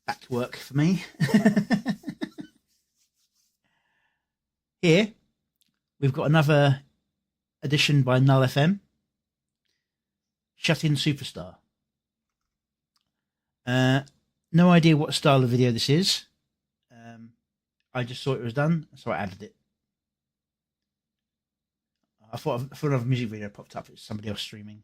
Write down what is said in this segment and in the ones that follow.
back to work for me. Here, we've got another edition by Null FM. Shut In Superstar. No idea what style of video this is. I just saw it was done, so I added it. I thought another music video popped up. It's somebody else streaming.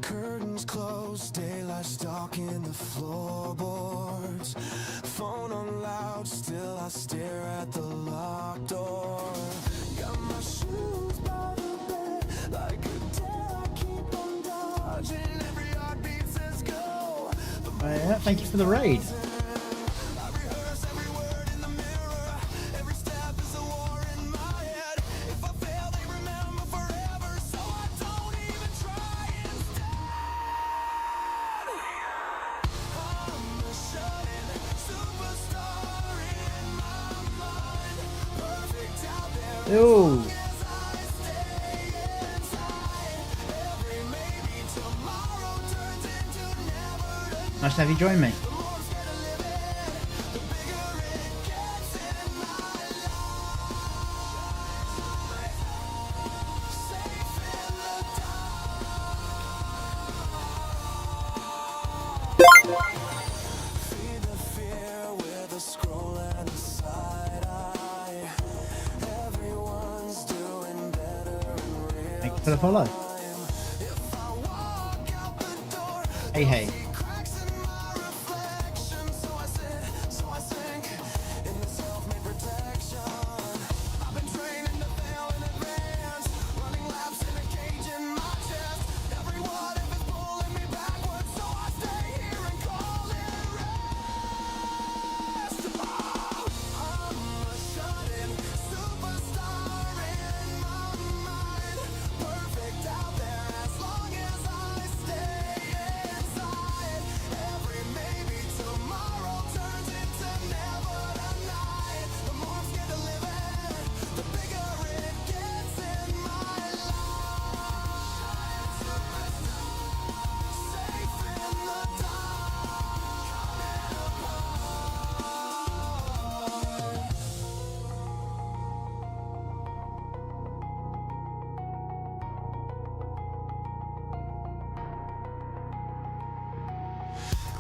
Curtains closed, daylight stalking the floorboards. Phone on loud, still I stare at the locked door. Got my shoes by the bed, like a dare I keep on dodging. Every heartbeat says go. Thank you for the raid. Ew. Nice to have you join me. Thank you for the follow. Hey, hey.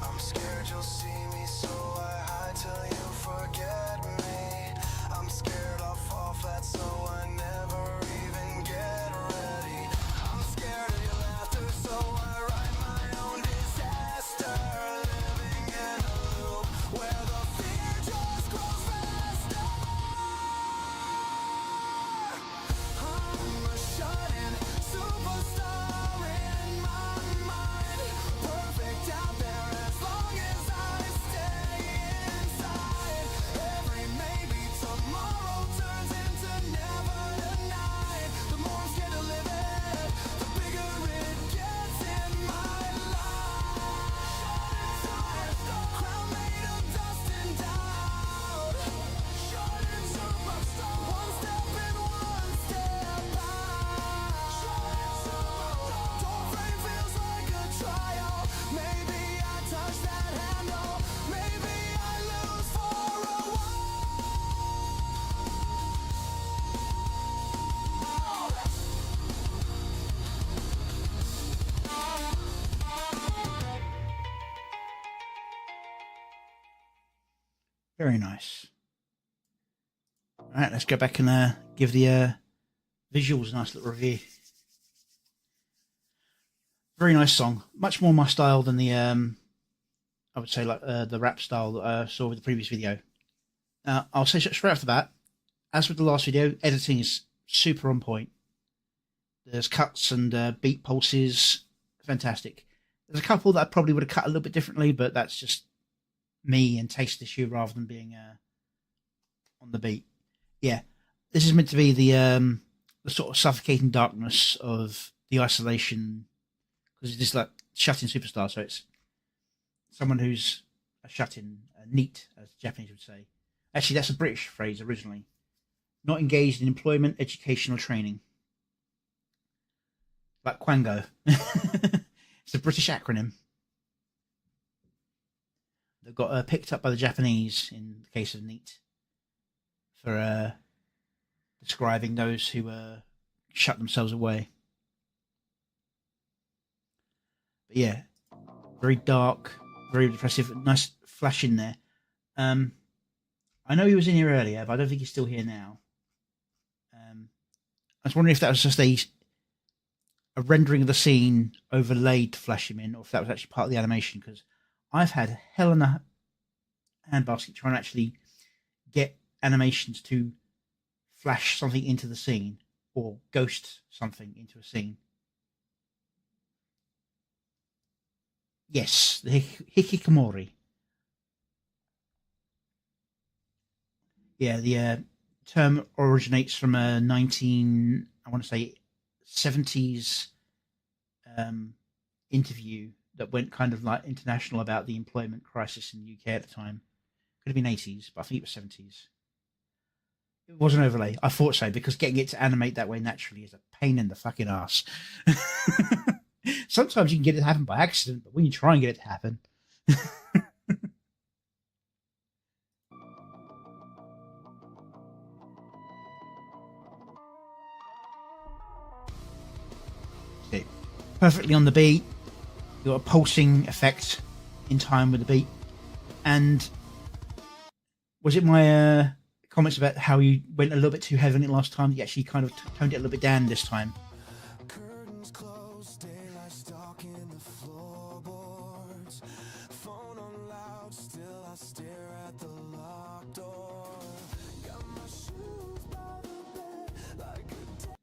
I'm scared you'll see me, so I hide till you forget me. I'm scared I'll fall flat, so I never even get ready. I'm scared of your laughter, so I write my own disaster. Living in a loop where the fear just grows faster. I'm a shut-in superstar in my mind. Perfect out there as long as I stay inside. Every maybe tomorrow turns into never tonight. The more I'm scared to live it, the bigger it gets in my life. Crown made of dust and doubt. Shut-in superstar. One step in, one step out. Doorframe feels like a trial. Maybe I touch that handle. Maybe I lose for a Very nice. All right, let's go back and give the visuals a nice little review. Very nice song. Much more my style than the, I would say, like the rap style that I saw with the previous video. I'll say straight off the bat, as with the last video, editing is super on point. There's cuts and beat pulses. Fantastic. There's a couple that I probably would have cut a little bit differently, but that's just me and taste issue rather than being on the beat. Yeah, this is meant to be the the sort of suffocating darkness of the isolation, because it's like shut-in superstar. So it's someone who's a shut-in, a neat, as the Japanese would say. Actually, that's a British phrase originally. Not engaged in employment, education, or training. Like Quango. It's a British acronym that got picked up by the Japanese in the case of NEAT for describing those who shut themselves away. But yeah, very dark, very depressive. Nice flash in there. I know he was in here earlier, but I don't think he's still here now. I was wondering if that was just a rendering of the scene overlaid to flash him in, or if that was actually part of the animation, because I've had hell in a handbasket trying to actually get animations to flash something into the scene or ghost something into a scene. Yes, the hikikomori. Yeah, the term originates from a 70s interview that went kind of like international about the employment crisis in the UK at the time. Could have been 80s, but I think it was 70s. It was an overlay. I thought so, because getting it to animate that way naturally is a pain in the fucking ass. Sometimes you can get it to happen by accident, but when you try and get it to happen. Okay. Perfectly on the beat. You got a pulsing effect in time with the beat. And was it my comments about how you went a little bit too heavy on it last time? You actually kind of toned it a little bit down this time. Curtains closed, daylight stalking the floorboards. Phone on loud, still I stare at the locked door. Got my shoes by the bed like a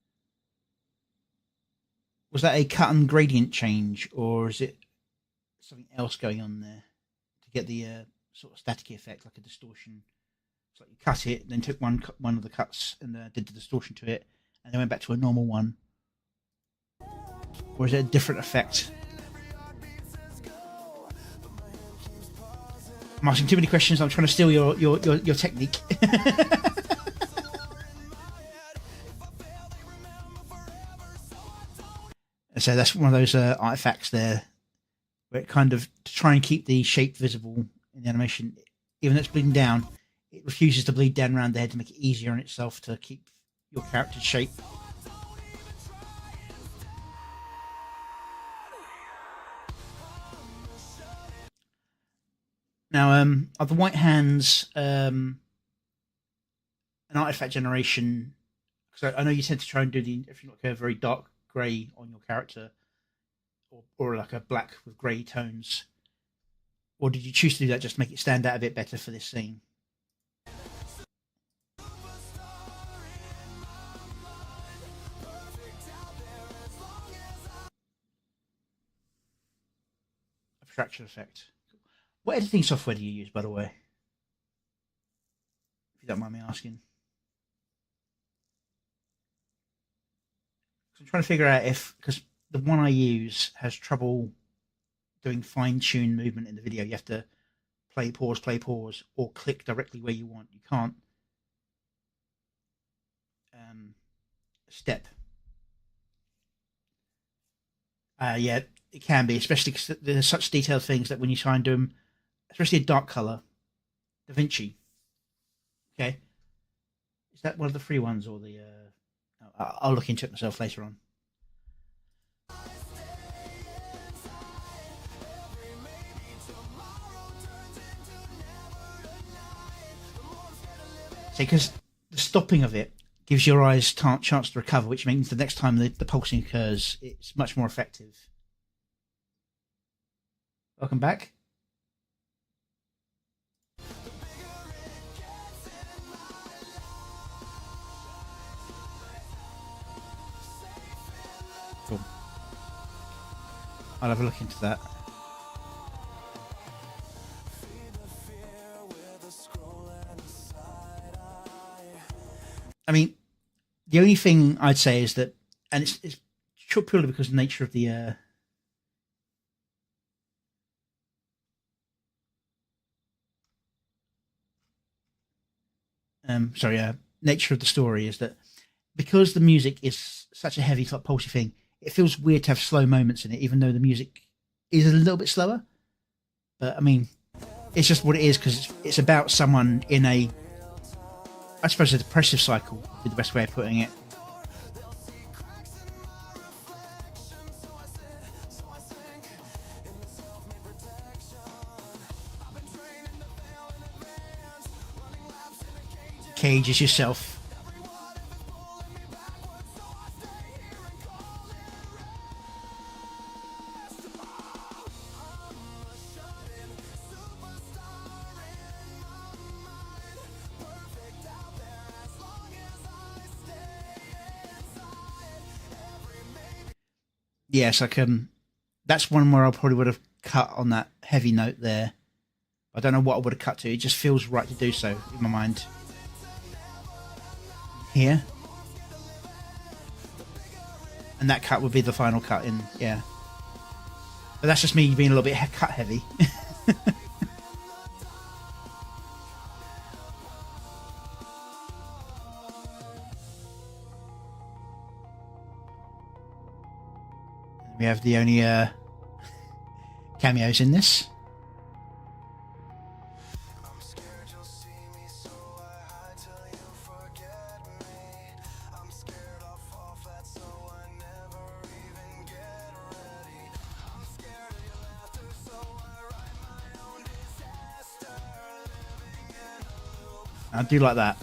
Was that a cut and gradient change, or is it something else going on there to get the sort of staticky effect, like a distortion? It's like you cut it, then took one of the cuts and did the distortion to it, and then went back to a normal one. Or is it a different effect? I'm asking too many questions. I'm trying to steal your technique. So that's one of those artifacts there, where it kind of, to try and keep the shape visible in the animation, even though it's bleeding down, it refuses to bleed down around the head to make it easier on itself to keep your character's shape. Now, are the white hands an artifact generation? Because I know you tend to try and do if you look a very dark grey on your character, or like a black with grey tones, or did you choose to do that just to make it stand out a bit better for this scene? Abstraction effect. What editing software do you use, by the way? If you don't mind me asking. I'm trying to figure out because the one I use has trouble doing fine-tuned movement in the video. You have to play, pause, or click directly where you want. You can't step. Yeah, it can be, especially because there's such detailed things that when you try and do them, especially a dark color, Da Vinci. Okay, is that one of the free ones or the? I'll look into it myself later on. See, because the stopping of it gives your eyes chance to recover, which means the next time the pulsing occurs, it's much more effective. Welcome back. Cool. I'll have a look into that. I mean, The only thing I'd say is that, and it's purely because of the nature of the nature of the story is that because the music is such a heavy, like pulsy thing, it feels weird to have slow moments in it, even though the music is a little bit slower. But I mean, it's just what it is because it's about someone in a, I suppose, a depressive cycle would be the best way of putting it. Cages yourself. Yes, that's one where I probably would have cut on that heavy note there. I don't know what I would have cut to. It just feels right to do so in my mind. Here. And that cut would be the final cut in, yeah. But that's just me being a little bit cut heavy. We have the only cameos in this. I do like that.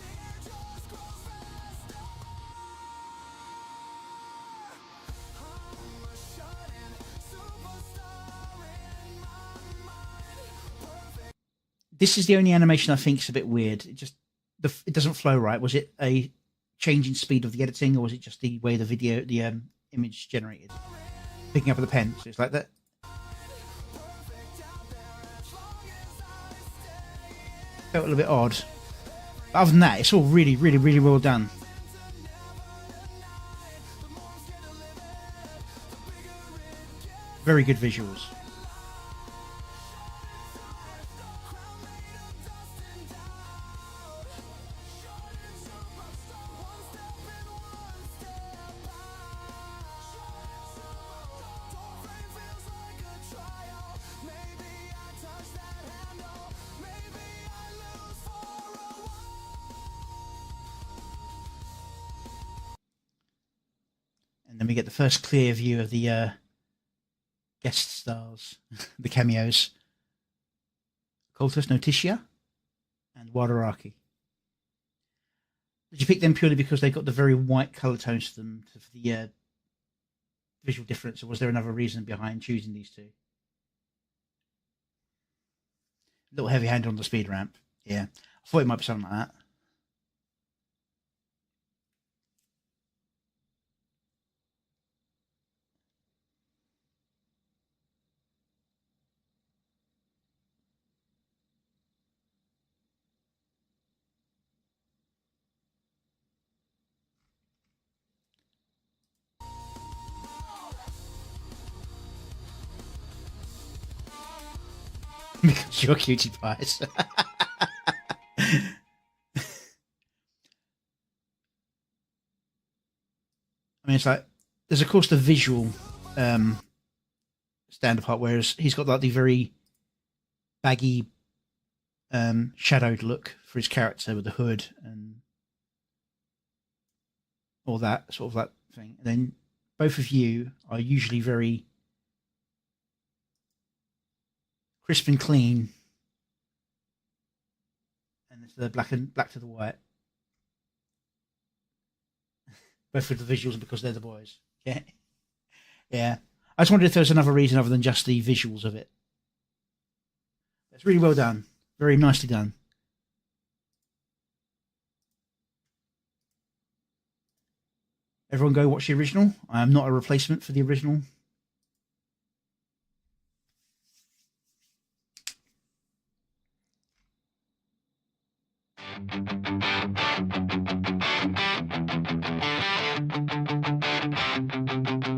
This is the only animation I think is a bit weird. It doesn't flow right. Was it a change in speed of the editing, or was it just the way the image generated? Picking up with the pen, so it's like that. Felt a little bit odd. But other than that, it's all really, really, really well done. Very good visuals. And then we get the first clear view of the guest stars, the cameos. Cultus Noticia and Wadaraki. Did you pick them purely because they got the very white colour tones to them for the visual difference, or was there another reason behind choosing these two? A little heavy-handed on the speed ramp. Yeah, I thought it might be something like that. Because you're cutie pies. I mean, it's like there's of course the visual stand apart, whereas he's got like the very baggy, shadowed look for his character with the hood and all that sort of that thing. And then both of you are usually very crisp and clean, and it's the black to the white. Both with the visuals because they're the boys. Yeah, yeah. I just wondered if there was another reason other than just the visuals of it. It's really well done, very nicely done. Everyone go watch the original. I am not a replacement for the original. Bye.